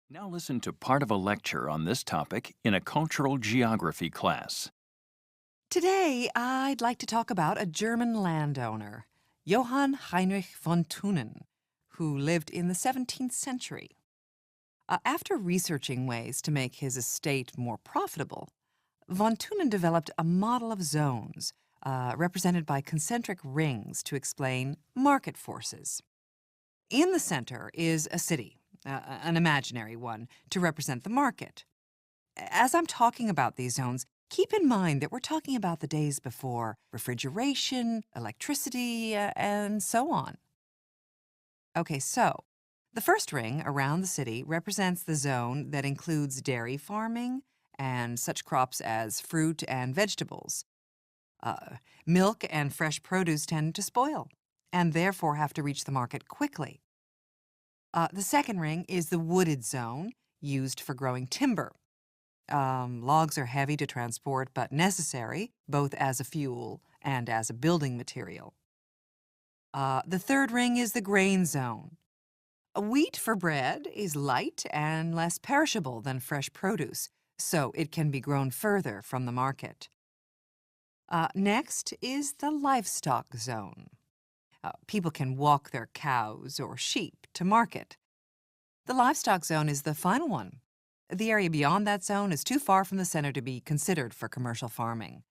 Now listen to part of a lecture on this topic in a cultural geography class. Today, I'd like to talk about a German landowner, Johann Heinrich von Thunen, who lived in the 17th century. After researching ways to make his estate more profitable, von Thunen developed a model of zones, represented by concentric rings to explain market forces. In the center is a city, an imaginary one, to represent the market. As I'm talking about these zones, keep in mind that we're talking about the days before refrigeration, electricity, and so on. Okay, so the first ring around the city represents the zone that includes dairy farming and such crops as fruit and vegetables. Milk and fresh produce tend to spoil and therefore have to reach the market quickly. The second ring is the wooded zone, used for growing timber. Logs are heavy to transport but necessary, both as a fuel and as a building material. The third ring is the grain zone. Wheat for bread is light and less perishable than fresh produce, so it can be grown further from the market. Next is the livestock zone. People can walk their cows or sheep to market. The livestock zone is the final one. The area beyond that zone is too far from the center to be considered for commercial farming.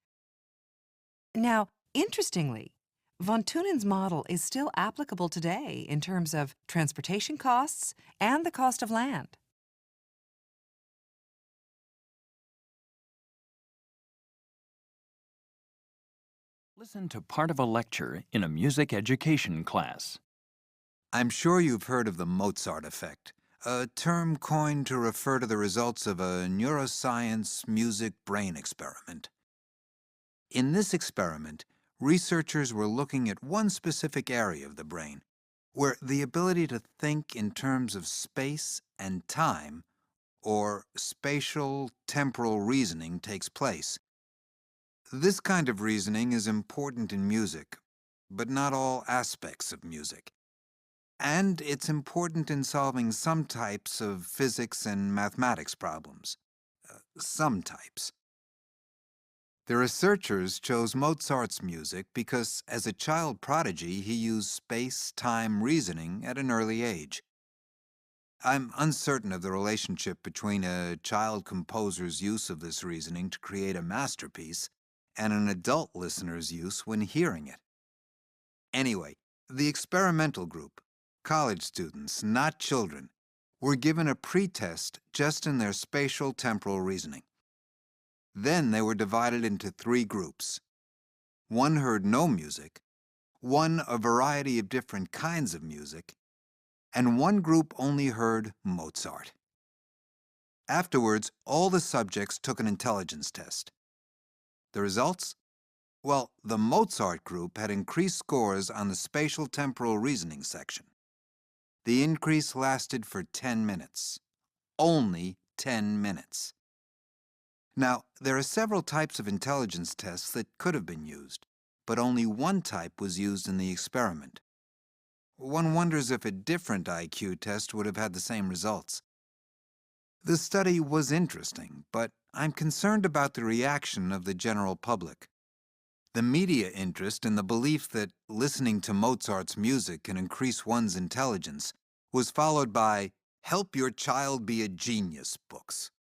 Now, interestingly, von Thunen's model is still applicable today in terms of transportation costs and the cost of land. Listen to part of a lecture in a music education class. I'm sure you've heard of the Mozart Effect, a term coined to refer to the results of a neuroscience music brain experiment. In this experiment, researchers were looking at one specific area of the brain, where the ability to think in terms of space and time, or spatial temporal reasoning, takes place. This kind of reasoning is important in music, but not all aspects of music. And it's important in solving some types of physics and mathematics problems. Some types. The researchers chose Mozart's music because, as a child prodigy, he used space-time reasoning at an early age. I'm uncertain of the relationship between a child composer's use of this reasoning to create a masterpiece and an adult listener's use when hearing it. Anyway, the experimental group, college students, not children, were given a pretest just in their spatial temporal reasoning. Then they were divided into three groups. One heard no music, one a variety of different kinds of music, and one group only heard Mozart. Afterwards, all the subjects took an intelligence test. The results? Well, the Mozart group had increased scores on the spatial temporal reasoning section. The increase lasted for 10 minutes. Only 10 minutes. Now, there are several types of intelligence tests that could have been used, but only one type was used in the experiment. One wonders if a different IQ test would have had the same results. The study was interesting, but I'm concerned about the reaction of the general public. The media interest in the belief that listening to Mozart's music can increase one's intelligence was followed by "Help Your Child Be a Genius" books,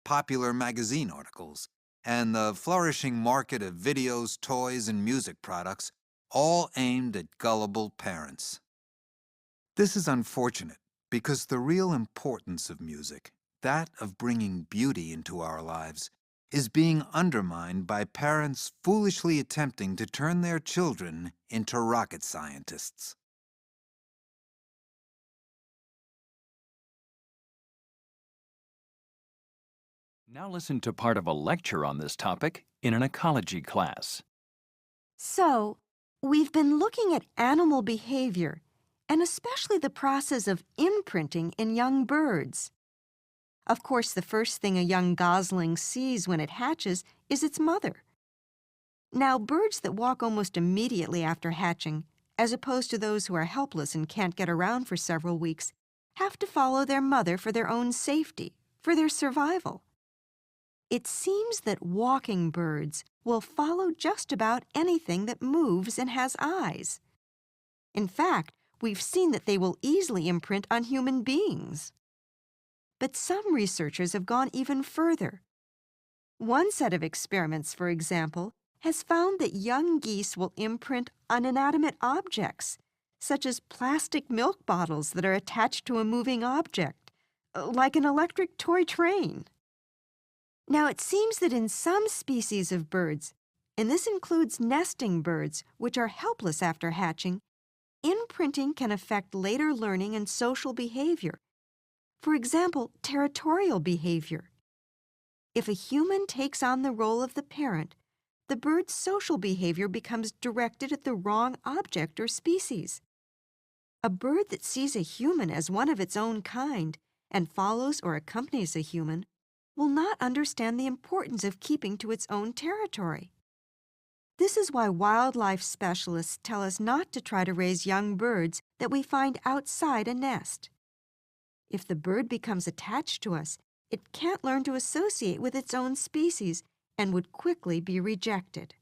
popular magazine articles, and the flourishing market of videos, toys, and music products, all aimed at gullible parents. This is unfortunate because the real importance of music, that of bringing beauty into our lives, is being undermined by parents foolishly attempting to turn their children into rocket scientists. Now listen to part of a lecture on this topic in an ecology class. So, we've been looking at animal behavior, and especially the process of imprinting in young birds. Of course, the first thing a young gosling sees when it hatches is its mother. Now, birds that walk almost immediately after hatching, as opposed to those who are helpless and can't get around for several weeks, have to follow their mother for their own safety, for their survival. It seems that walking birds will follow just about anything that moves and has eyes. In fact, we've seen that they will easily imprint on human beings. But some researchers have gone even further. One set of experiments, for example, has found that young geese will imprint on inanimate objects, such as plastic milk bottles that are attached to a moving object, like an electric toy train. Now, it seems that in some species of birds, and this includes nesting birds, which are helpless after hatching, imprinting can affect later learning and social behavior. For example, territorial behavior. If a human takes on the role of the parent, the bird's social behavior becomes directed at the wrong object or species. A bird that sees a human as one of its own kind and follows or accompanies a human will not understand the importance of keeping to its own territory. This is why wildlife specialists tell us not to try to raise young birds that we find outside a nest. If the bird becomes attached to us, it can't learn to associate with its own species and would quickly be rejected.